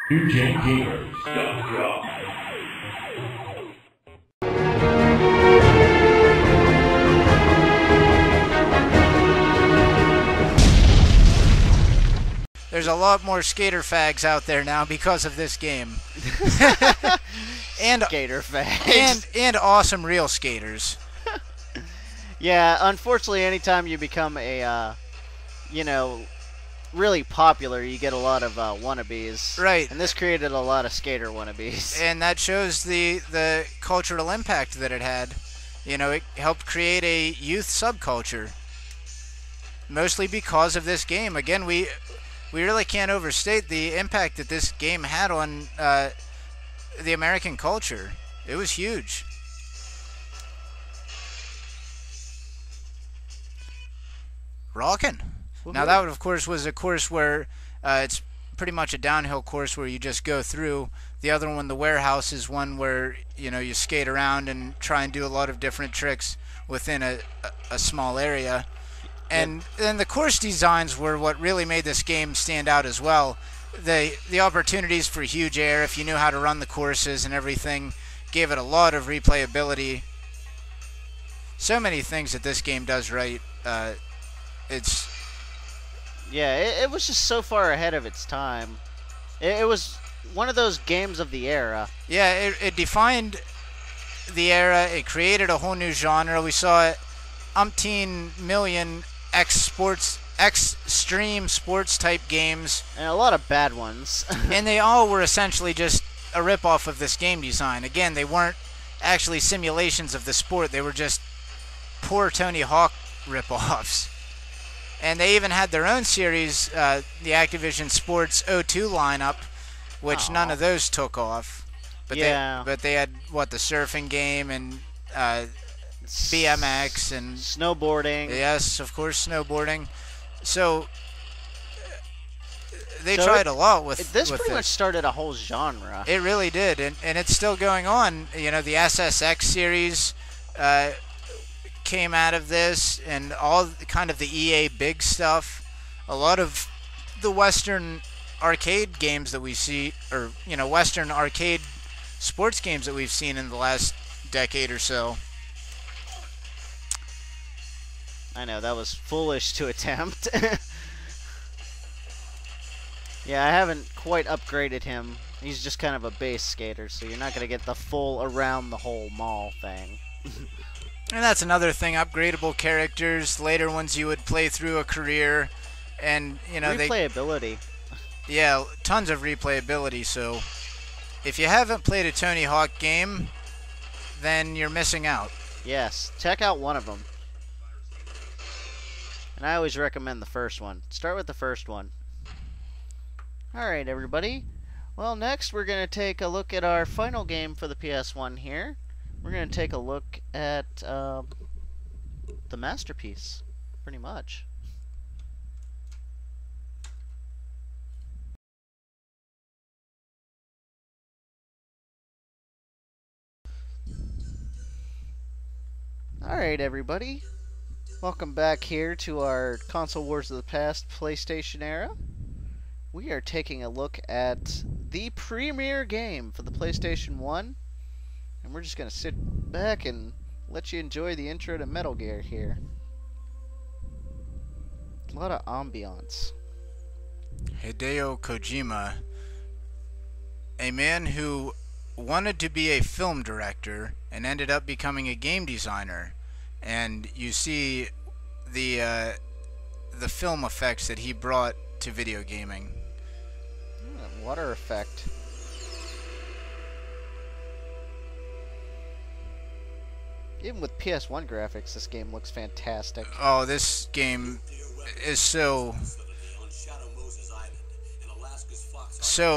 NewGenGamers.com. There's a lot more skater fags out there now because of this game. And Skater fags. and awesome real skaters. Yeah, unfortunately, anytime you become a, really popular, you get a lot of wannabes. Right. And this created a lot of skater wannabes. And that shows the cultural impact that it had. You know, it helped create a youth subculture. Mostly because of this game. Again, we really can't overstate the impact that this game had on the American culture. It was huge. Rockin'. Now that, of course, was a course where it's pretty much a downhill course where you just go through. The other one, the warehouse, is one where you skate around and try and do a lot of different tricks within a small area. And then the course designs were what really made this game stand out as well. The opportunities for huge air, if you knew how to run the courses and everything, gave it a lot of replayability. So many things that this game does right. It was just so far ahead of its time. It was one of those games of the era. Yeah, it defined the era. It created a whole new genre. We saw umpteen million extreme sports type games. And a lot of bad ones. And they all were essentially just a ripoff of this game design. Again, they weren't actually simulations of the sport. They were just poor Tony Hawk ripoffs. And they even had their own series, the Activision Sports 02 lineup, which none of those took off. But they had, the surfing game and BMX and snowboarding. Yes, of course, snowboarding. So they tried a lot with this. Pretty much started a whole genre. It really did, and it's still going on. The SSX series came out of this, and all kind of the EA big stuff. A lot of the Western arcade games that we see, or Western arcade sports games that we've seen in the last decade or so. I know, that was foolish to attempt. Yeah, I haven't quite upgraded him. He's just kind of a base skater, so you're not going to get the full around the whole mall thing. And that's another thing, upgradable characters, later ones you would play through a career, and, replayability. Yeah, tons of replayability, so if you haven't played a Tony Hawk game, then you're missing out. Yes, check out one of them. And I always recommend the first one. Start with the first one. Alright, everybody. Well, next we're going to take a look at our final game for the PS1 here. We're going to take a look at the masterpiece, pretty much. Alright, everybody. Welcome back here to our Console Wars of the Past PlayStation era. We are taking a look at the premier game for the PlayStation 1. And we're just going to sit back and let you enjoy the intro to Metal Gear here. A lot of ambiance. Hideo Kojima, a man who wanted to be a film director and ended up becoming a game designer. And you see the film effects that he brought to video gaming. Water effect. Even with PS1 graphics, this game looks fantastic. Oh, this game is so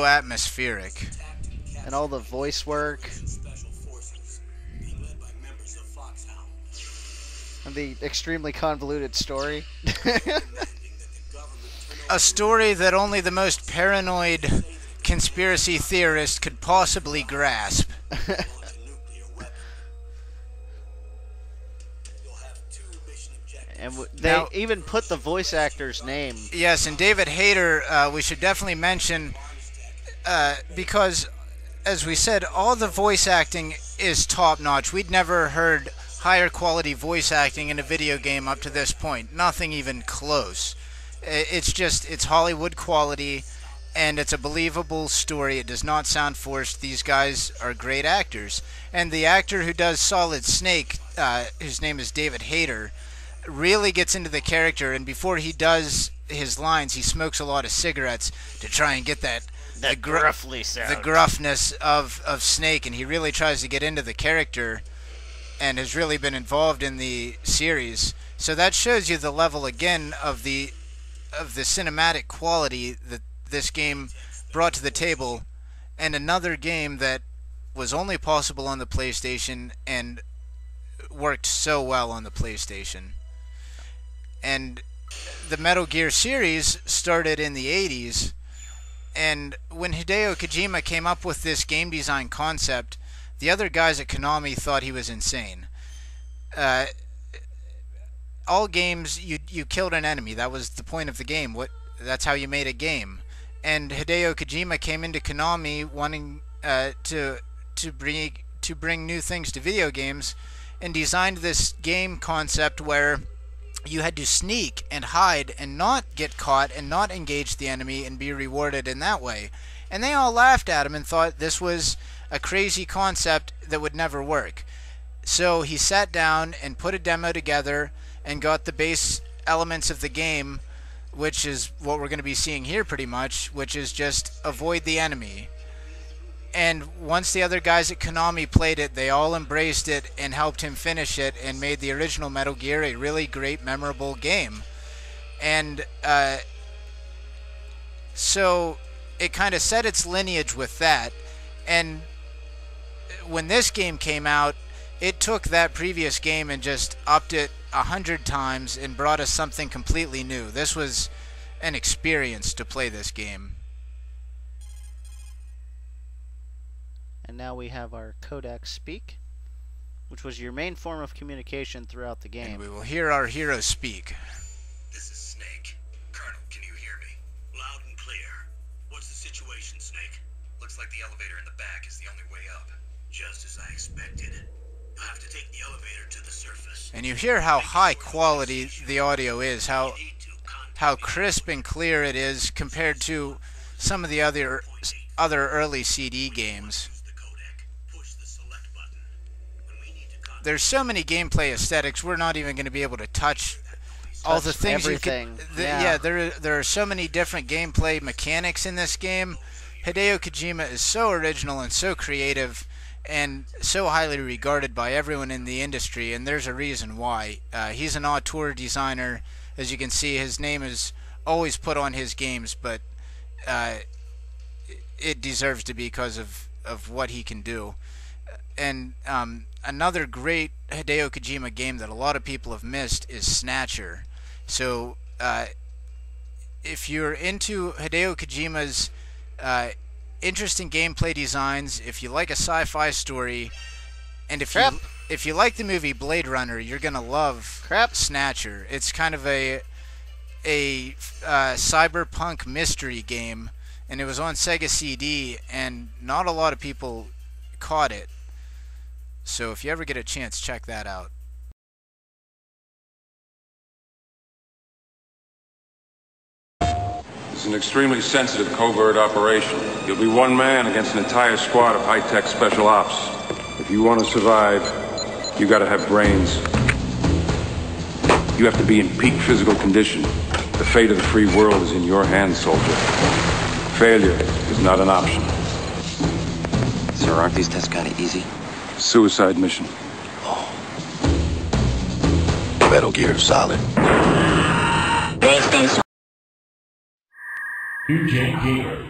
atmospheric. And all the voice work. And the extremely convoluted story. A story that only the most paranoid conspiracy theorist could possibly grasp. And they even put the voice actor's name. Yes, and David Hayter, we should definitely mention, because, as we said, all the voice acting is top notch. We'd never heard higher quality voice acting in a video game up to this point. Nothing even close. It's Hollywood quality, and it's a believable story. It does not sound forced. These guys are great actors. And the actor who does Solid Snake, whose name is David Hayter, really gets into the character, and before he does his lines, he smokes a lot of cigarettes to try and get the gruffly sound, the gruffness of Snake, and he really tries to get into the character and has really been involved in the series. So that shows you the level again of the cinematic quality that this game brought to the table, and another game that was only possible on the PlayStation and worked so well on the PlayStation. And the Metal Gear series started in the 80s, and when Hideo Kojima came up with this game design concept, the other guys at Konami thought he was insane. All games, you killed an enemy. That was the point of the game. That's how you made a game. And Hideo Kojima came into Konami wanting to bring new things to video games, and designed this game concept where you had to sneak and hide and not get caught and not engage the enemy and be rewarded in that way. And they all laughed at him and thought this was a crazy concept that would never work. So he sat down and put a demo together and got the base elements of the game, which is what we're going to be seeing here pretty much, which is just avoid the enemy. And once the other guys at Konami played it, they all embraced it and helped him finish it and made the original Metal Gear a really great, memorable game. And so it kind of set its lineage with that. And when this game came out, it took that previous game and just upped it 100 times and brought us something completely new. This was an experience to play this game. And now we have our codec speak, which was your main form of communication throughout the game. And we will hear our hero speak. This is Snake. Colonel, can you hear me? Loud and clear. What's the situation, Snake? Looks like the elevator in the back is the only way up. Just as I expected. I have to take the elevator to the surface. And you hear how high quality the audio is, how crisp and clear it is compared to some of the other early CD games. There's so many gameplay aesthetics, we're not even going to be able to touch all the things everything. There are so many different gameplay mechanics in this game. Hideo Kojima is so original and so creative and so highly regarded by everyone in the industry, and there's a reason why. He's an auteur designer. As you can see, his name is always put on his games, but it deserves to be because of what he can do. And another great Hideo Kojima game that a lot of people have missed is Snatcher. So if you're into Hideo Kojima's interesting gameplay designs, if you like a sci-fi story, and if you like the movie Blade Runner, you're gonna love Snatcher. It's kind of a cyberpunk mystery game, and it was on Sega CD, and not a lot of people caught it. So if you ever get a chance, check that out. It's an extremely sensitive covert operation. You'll be one man against an entire squad of high-tech special ops. If you want to survive, you gotta have brains. You have to be in peak physical condition. The fate of the free world is in your hands, soldier. Failure is not an option. Sir, aren't these tests kind of easy? Suicide mission. Oh. Metal Gear Solid. PlayStation. 2J Gamers.